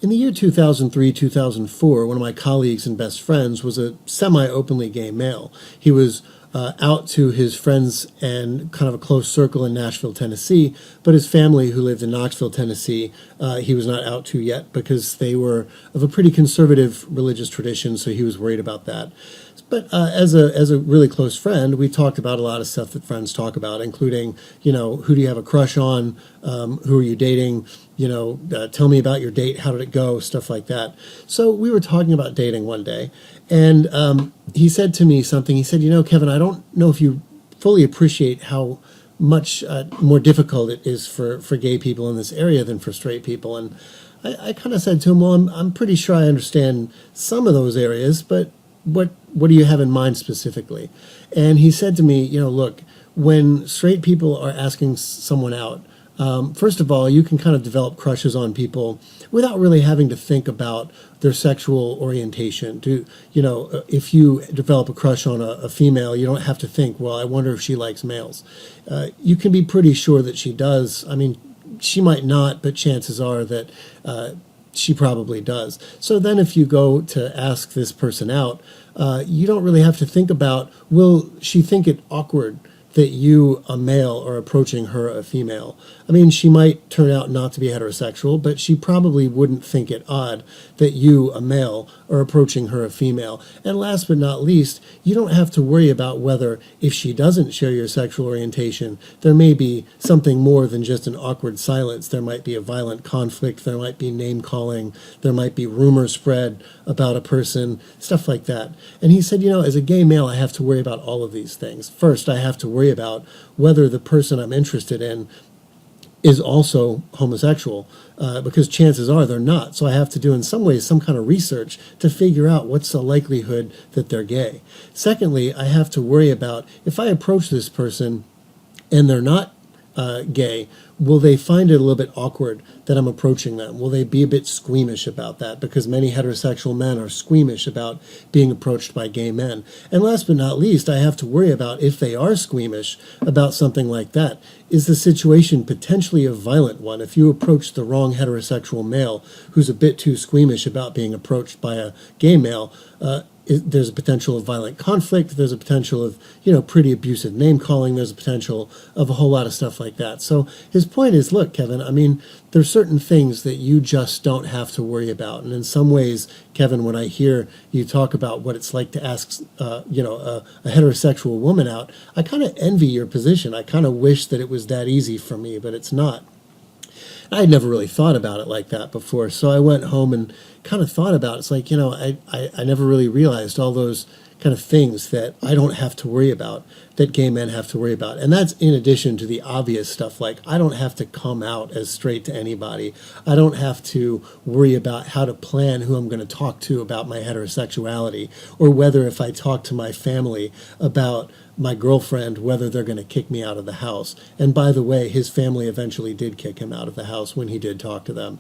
In the year 2003, 2004, one of my colleagues and best friends was a semi-openly gay male. He was out to his friends and kind of a close circle in Nashville, Tennessee, but his family, who lived in Knoxville, Tennessee, he was not out to yet because they were of a pretty conservative religious tradition, so he was worried about that. But as a really close friend, we talked about a lot of stuff that friends talk about, including, who do you have a crush on, who are you dating, tell me about your date, how did it go, stuff like that. So we were talking about dating one day, and he said to me something. He said, Kevin, I don't know if you fully appreciate how much more difficult it is for gay people in this area than for straight people. And I kind of said to him, well, I'm pretty sure I understand some of those areas, but what do you have in mind specifically? And he said to me, look, when straight people are asking someone out, first of all, you can kind of develop crushes on people without really having to think about their sexual orientation. If you develop a crush on a female, you don't have to think, well, I wonder if she likes males. You can be pretty sure that she does. I mean, she might not, but chances are that she probably does. So then if you go to ask this person out, you don't really have to think about, will she think it awkward that you, a male, are approaching her, a female? I mean, she might turn out not to be heterosexual, but she probably wouldn't think it odd that you, a male, are approaching her, a female. And last but not least, you don't have to worry about whether, if she doesn't share your sexual orientation, there may be something more than just an awkward silence. There might be a violent conflict, there might be name-calling, there might be rumors spread about a person, stuff like that. And he said, as a gay male, I have to worry about all of these things. First, I have to worry about whether the person I'm interested in is also homosexual, because chances are they're not. So I have to do, in some ways, some kind of research to figure out what's the likelihood that they're gay. Secondly, I have to worry about, if I approach this person and they're not gay, will they find it a little bit awkward that I'm approaching them? Will they be a bit squeamish about that? Because many heterosexual men are squeamish about being approached by gay men. And last but not least, I have to worry about, if they are squeamish about something like that, is the situation potentially a violent one? If you approach the wrong heterosexual male who's a bit too squeamish about being approached by a gay male, there's a potential of violent conflict, there's a potential of, pretty abusive name-calling, there's a potential of a whole lot of stuff like that. So his point is, look, Kevin, I mean, there's certain things that you just don't have to worry about. And in some ways, Kevin, when I hear you talk about what it's like to ask, a heterosexual woman out, I kind of envy your position. I kind of wish that it was that easy for me, but it's not. I had never really thought about it like that before, so I went home and kind of thought about it. It's like, I never really realized all those kind of things that I don't have to worry about, that gay men have to worry about. And that's in addition to the obvious stuff, like I don't have to come out as straight to anybody. I don't have to worry about how to plan who I'm going to talk to about my heterosexuality, or whether, if I talk to my family about my girlfriend, whether they're going to kick me out of the house. And by the way, his family eventually did kick him out of the house when he did talk to them.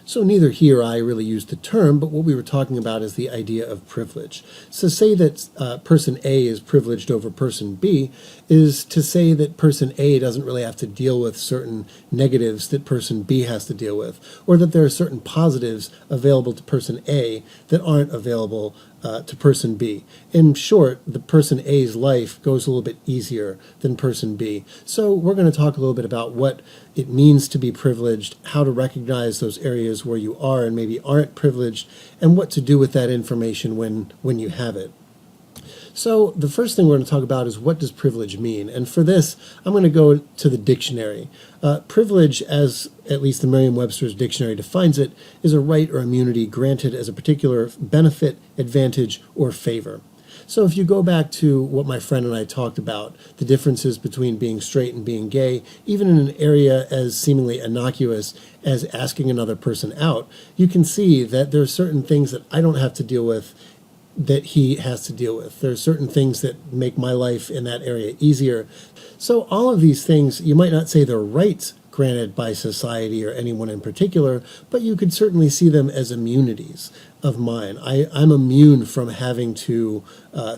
So neither he or I really used the term, but what we were talking about is the idea of privilege. So say that person A is privileged over person B is to say that person A doesn't really have to deal with certain negatives that person B has to deal with, or that there are certain positives available to person A that aren't available to person B. In short, the person A's life goes a little bit easier than person B. So we're going to talk a little bit about what it means to be privileged, how to recognize those areas where you are and maybe aren't privileged, and what to do with that information when you have it. So the first thing we're going to talk about is, what does privilege mean? And for this, I'm going to go to the dictionary. Privilege, as at least the Merriam-Webster's dictionary defines it, is a right or immunity granted as a particular benefit, advantage, or favor. So if you go back to what my friend and I talked about, the differences between being straight and being gay, even in an area as seemingly innocuous as asking another person out, you can see that there are certain things that I don't have to deal with that he has to deal with. There are certain things that make my life in that area easier. So all of these things, you might not say they're rights, granted by society or anyone in particular, but you could certainly see them as immunities of mine. I'm immune from having to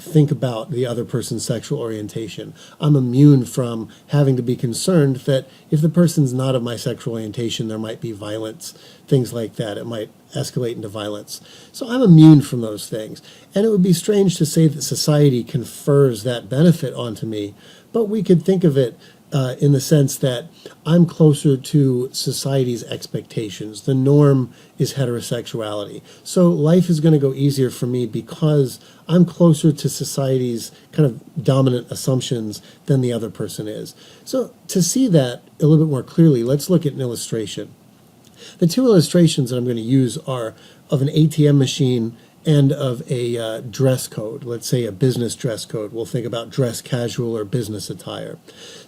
think about the other person's sexual orientation. I'm immune from having to be concerned that if the person's not of my sexual orientation, there might be violence, things like that. It might escalate into violence. So I'm immune from those things. And it would be strange to say that society confers that benefit onto me, but we could think of it in the sense that I'm closer to society's expectations. The norm is heterosexuality. So life is going to go easier for me because I'm closer to society's kind of dominant assumptions than the other person is. So to see that a little bit more clearly, let's look at an illustration. The two illustrations that I'm going to use are of an ATM machine and of a dress code, let's say a business dress code. We'll think about dress casual or business attire.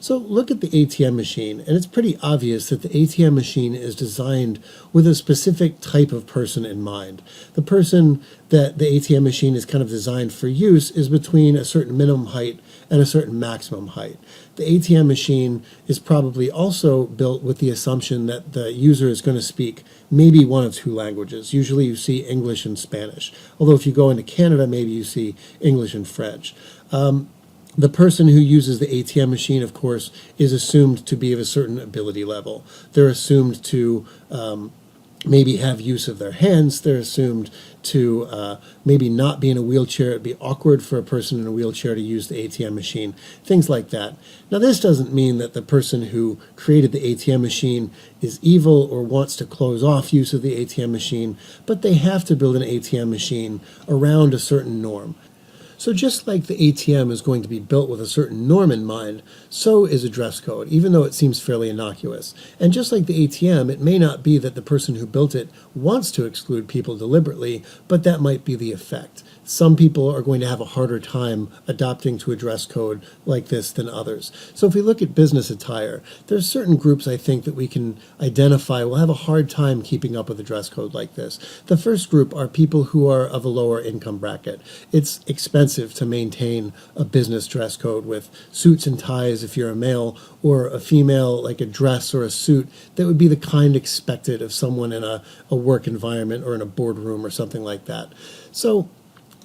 So look at the ATM machine, and it's pretty obvious that the ATM machine is designed with a specific type of person in mind. The person that the ATM machine is kind of designed for use is between a certain minimum height and a certain maximum height. The ATM machine is probably also built with the assumption that the user is going to speak maybe one of two languages. Usually you see English and Spanish. Although if you go into Canada, maybe you see English and French. The person who uses the ATM machine, of course, is assumed to be of a certain ability level. They're assumed to maybe have use of their hands. They're assumed to maybe not be in a wheelchair. It'd be awkward for a person in a wheelchair to use the ATM machine, things like that. Now, this doesn't mean that the person who created the ATM machine is evil or wants to close off use of the ATM machine, but they have to build an ATM machine around a certain norm. So just like the ATM is going to be built with a certain norm in mind, so is a dress code, even though it seems fairly innocuous. And just like the ATM, it may not be that the person who built it wants to exclude people deliberately, but that might be the effect. Some people are going to have a harder time adopting to a dress code like this than others. So if we look at business attire, there's certain groups I think that we can identify will have a hard time keeping up with a dress code like this. The first group are people who are of a lower income bracket. It's expensive to maintain a business dress code with suits and ties if you're a male, or a female like a dress or a suit that would be the kind expected of someone in a work environment or in a boardroom or something like that. So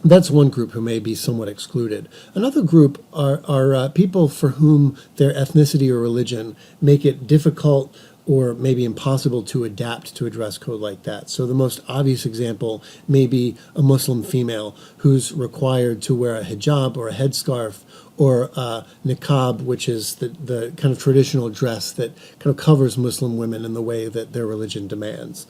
that's one group who may be somewhat excluded. Another group are people for whom their ethnicity or religion make it difficult or maybe impossible to adapt to a dress code like that. So the most obvious example may be a Muslim female who's required to wear a hijab or a headscarf or a niqab, which is the kind of traditional dress that kind of covers Muslim women in the way that their religion demands.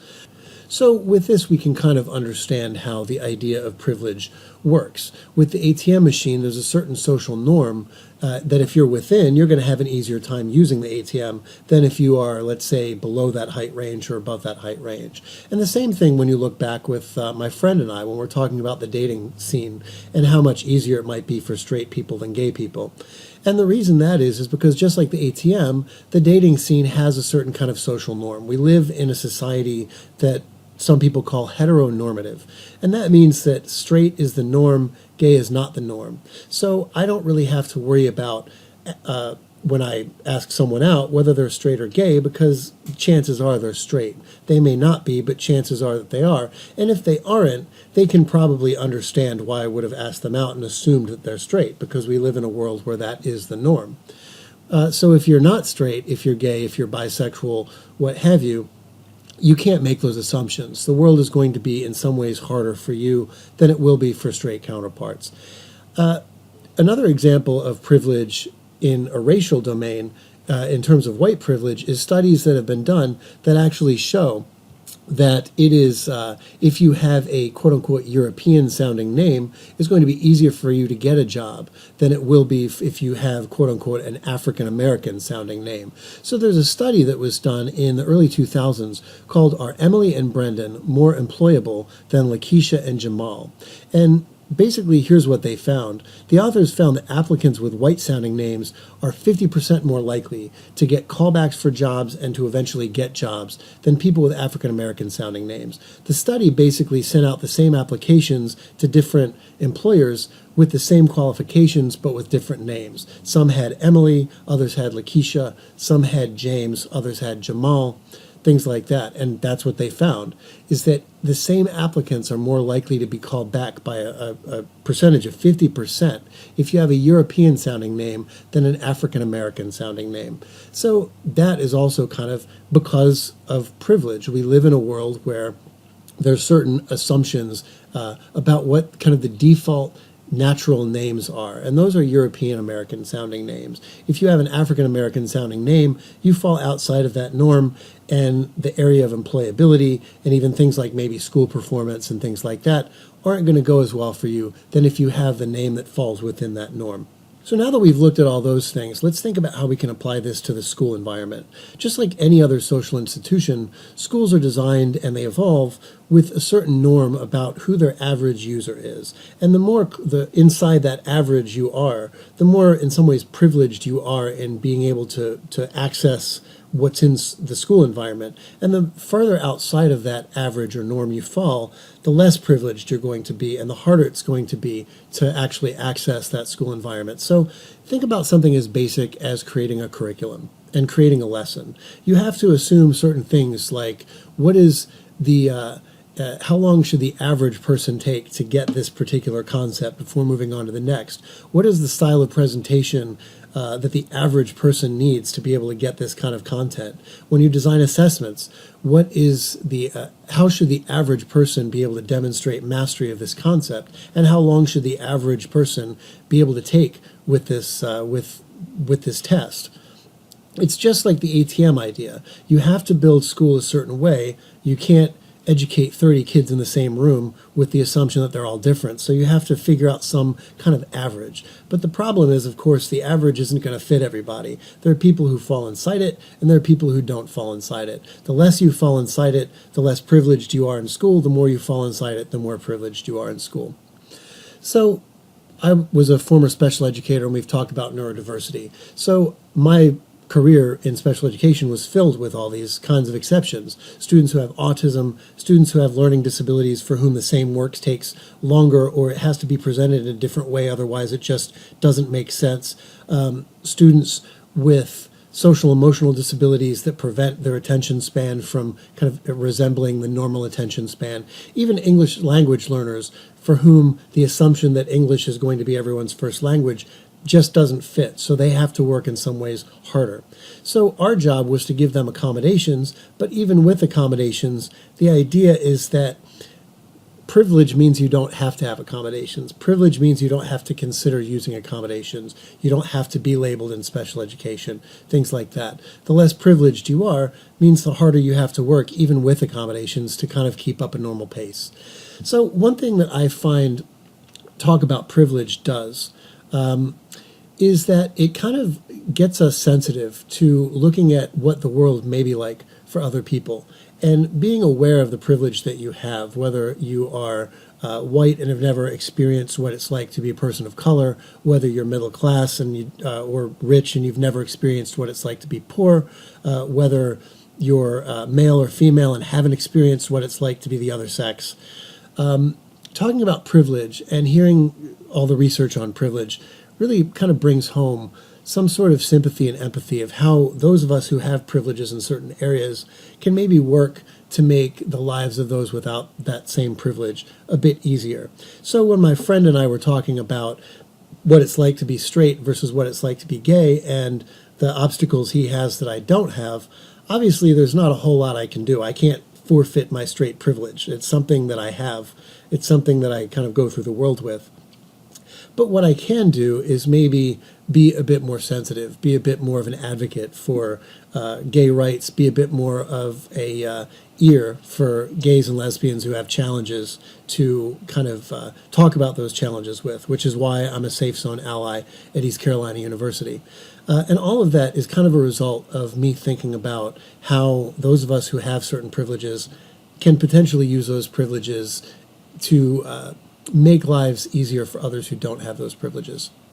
So with this, we can kind of understand how the idea of privilege works. With the ATM machine, there's a certain social norm that if you're within, you're going to have an easier time using the ATM than if you are, let's say, below that height range or above that height range. And the same thing when you look back with my friend and I, when we're talking about the dating scene and how much easier it might be for straight people than gay people. And the reason that is because just like the ATM, the dating scene has a certain kind of social norm. We live in a society that some people call heteronormative. And that means that straight is the norm, gay is not the norm. So I don't really have to worry about when I ask someone out whether they're straight or gay, because chances are they're straight. They may not be, but chances are that they are. And if they aren't, they can probably understand why I would have asked them out and assumed that they're straight, because we live in a world where that is the norm. So if you're not straight, if you're gay, if you're bisexual, what have you, you can't make those assumptions. The world is going to be in some ways harder for you than it will be for straight counterparts. Another example of privilege in a racial domain, in terms of white privilege, is studies that have been done that actually show that it is, if you have a quote-unquote European-sounding name, it's going to be easier for you to get a job than it will be if you have quote-unquote an African-American-sounding name. So there's a study that was done in the early 2000s called Are Emily and Brendan More Employable Than Lakeisha and Jamal? And basically, here's what they found. The authors found that applicants with white-sounding names are 50% more likely to get callbacks for jobs and to eventually get jobs than people with African-American sounding names. The study basically sent out the same applications to different employers with the same qualifications but with different names. Some had Emily, others had Lakeisha, some had James, others had Jamal, things like that. And that's what they found, is that the same applicants are more likely to be called back by a percentage of 50% if you have a European sounding name than an African American sounding name. So that is also kind of because of privilege. We live in a world where there's certain assumptions about what kind of the default natural names are, and those are European American sounding names. If you have an African American sounding name, you fall outside of that norm, and the area of employability and even things like maybe school performance and things like that aren't going to go as well for you than if you have the name that falls within that norm. So now that we've looked at all those things, let's think about how we can apply this to the school environment. Just like any other social institution, schools are designed and they evolve with a certain norm about who their average user is. And the more inside that average you are, the more in some ways privileged you are in being able to access what's in the school environment. And the further outside of that average or norm you fall, the less privileged you're going to be and the harder it's going to be to actually access that school environment. So think about something as basic as creating a curriculum and creating a lesson. You have to assume certain things like what is the how long should the average person take to get this particular concept before moving on to the next? What is the style of presentation that the average person needs to be able to get this kind of content? When you design assessments, what is the how should the average person be able to demonstrate mastery of this concept, and how long should the average person be able to take with this with this test? It's just like the ATM idea. You have to build school a certain way. You can't educate 30 kids in the same room with the assumption that they're all different. So you have to figure out some kind of average. But the problem is, of course, the average isn't going to fit everybody. There are people who fall inside it, and there are people who don't fall inside it. The less you fall inside it, the less privileged you are in school. The more you fall inside it, the more privileged you are in school. So I was a former special educator, and we've talked about neurodiversity. So my career in special education was filled with all these kinds of exceptions. Students who have autism, students who have learning disabilities for whom the same work takes longer or it has to be presented in a different way, otherwise it just doesn't make sense. Students with social emotional disabilities that prevent their attention span from kind of resembling the normal attention span. Even English language learners for whom the assumption that English is going to be everyone's first language just doesn't fit, so they have to work in some ways harder. So our job was to give them accommodations, but even with accommodations, the idea is that privilege means you don't have to have accommodations. Privilege means you don't have to consider using accommodations. You don't have to be labeled in special education, things like that. The less privileged you are means the harder you have to work, even with accommodations, to kind of keep up a normal pace. So one thing that I find talk about privilege does is that it kind of gets us sensitive to looking at what the world may be like for other people and being aware of the privilege that you have, whether you are white and have never experienced what it's like to be a person of color, whether you're middle class and or rich and you've never experienced what it's like to be poor, whether you're male or female and haven't experienced what it's like to be the other sex. Talking about privilege and hearing all the research on privilege really kind of brings home some sort of sympathy and empathy of how those of us who have privileges in certain areas can maybe work to make the lives of those without that same privilege a bit easier. So when my friend and I were talking about what it's like to be straight versus what it's like to be gay and the obstacles he has that I don't have, obviously there's not a whole lot I can do. I can't forfeit my straight privilege. It's something that I have. It's something that I kind of go through the world with. But what I can do is maybe be a bit more sensitive, be a bit more of an advocate for gay rights, be a bit more of a ear for gays and lesbians who have challenges to kind of talk about those challenges with, which is why I'm a Safe Zone ally at East Carolina University. And all of that is kind of a result of me thinking about how those of us who have certain privileges can potentially use those privileges to make lives easier for others who don't have those privileges.